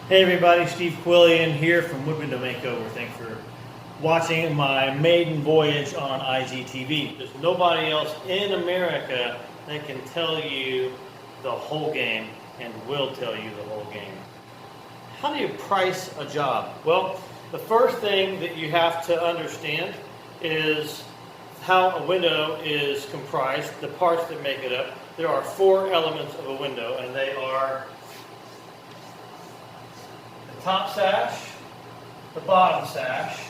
Hey everybody, Steve Quillian here from Wood Window Makeover. Thanks for watching my maiden voyage on IGTV. There's nobody else in America that can tell you the whole game and will tell you the whole game. How do you price a job? Well, the first thing that you have to understand is how a window is comprised, the parts that make it up. There are four elements of a window, and they are the top sash, the bottom sash,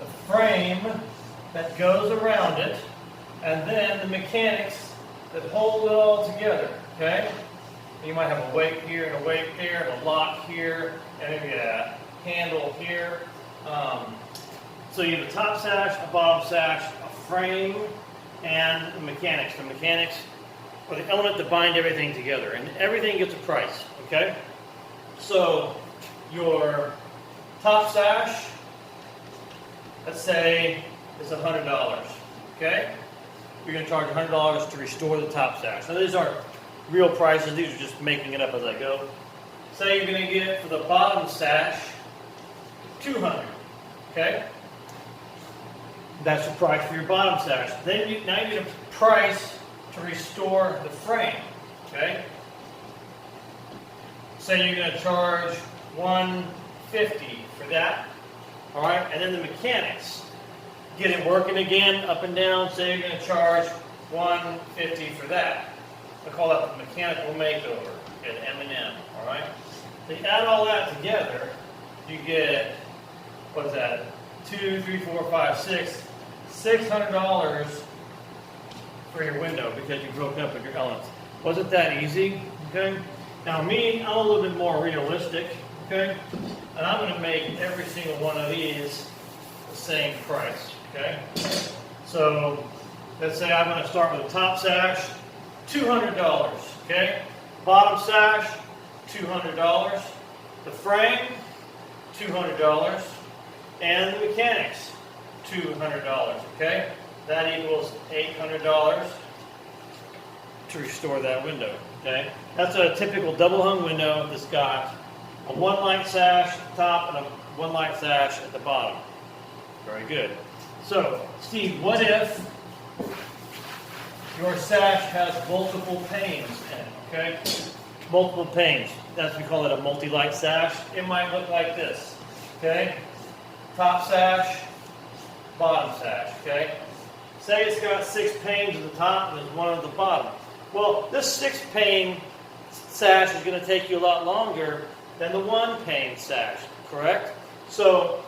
the frame that goes around it, and then the mechanics that hold it all together, okay? You might have a weight here and a weight there, and a lock here, and maybe a handle here. So you have a top sash, a bottom sash, a frame, and the mechanics. The mechanics are the element that bind everything together, and everything gets a price, okay? So your top sash, let's say, is $100, okay? You're going to charge $100 to restore the top sash. Now these aren't real prices, these are just making it up as I go. Say you're going to get it for the bottom sash, $200, okay? That's the price for your bottom sash. Then now you get a price to restore the frame, okay? Say you're going to charge $150 for that, all right? And then the mechanics, get it working again, up and down. Say you're going to charge $150 for that. I call that the mechanical makeover, okay, the M&M, all right? So you add all that together, you get, what is that, $600 for your window because you broke up with your elements. Wasn't that easy? Okay. Now me, I'm a little bit more realistic. Okay, and I'm going to make every single one of these the same price. Okay. So let's say I'm going to start with the top sash, $200. Okay. Bottom sash, $200. The frame, $200, and the mechanics, $200. Okay. That equals $800 to restore that window, okay? That's a typical double hung window that's got a one light sash at the top and a one light sash at the bottom. Very good. So, Steve, what if your sash has multiple panes in it, okay? Multiple panes. We call it a multi-light sash. It might look like this, okay? Top sash, bottom sash, okay? Say it's got 6 panes at the top and there's one at the bottom. Well, this 6-pane sash is going to take you a lot longer than the 1-pane sash, correct? So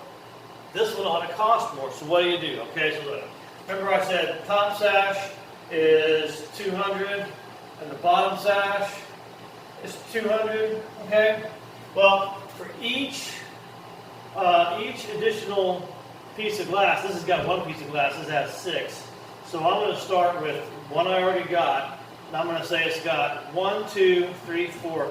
this one ought to cost more. So what do you do? Okay, so look. Remember I said top sash is $200 and the bottom sash is $200, okay? Well, for each additional piece of glass, this has got 1 piece of glass, this has 6. So I'm going to start with one I already got, and I'm going to say it's got 1, 2, 3, 4,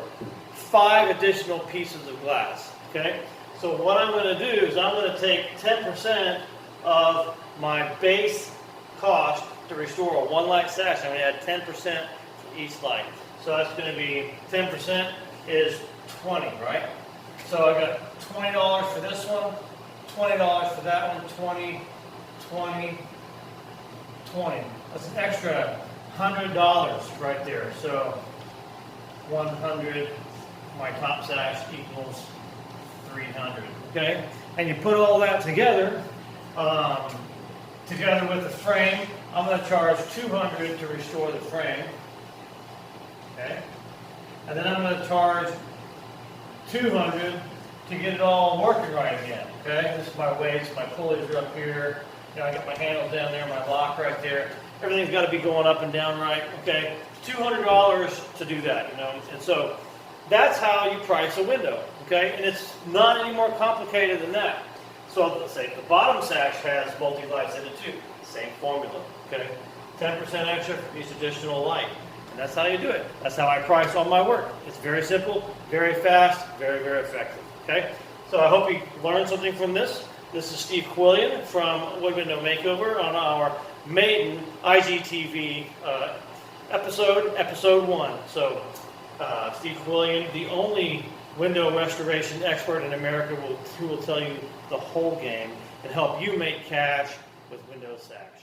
5 additional pieces of glass, okay? So what I'm going to do is I'm going to take 10% of my base cost to restore a one light sash. I'm going to add 10% for each light. So that's going to be 10% is 20, right? So I got $20 for this one, $20 for that one, 20, 20, 20. That's an extra $100 right there. So 100, my top sash equals 300. Okay? And you put all that together, together with the frame. I'm going to charge $200 to restore the frame. Okay? And then I'm going to charge $200 to get it all working right again. Okay? This is my weights, my pulleys are up here. You know, I got my handles down there, my lock right there. Everything's got to be going up and down right. Okay? $200 to do that, you know. And so that's how you price a window. Okay? And it's not any more complicated than that. So let's say the bottom sash has multi-lights in it too. Same formula. Okay? 10% extra for each additional light. And that's how you do it. That's how I price all my work. It's very simple, very fast, very, very effective. Okay? So I hope you learned something from this. This is Steve Quillian from Wood Window Makeover on our maiden IGTV episode 1. So Steve Quillian, the only window restoration expert in America who will tell you the whole game and help you make cash with Windows Sash.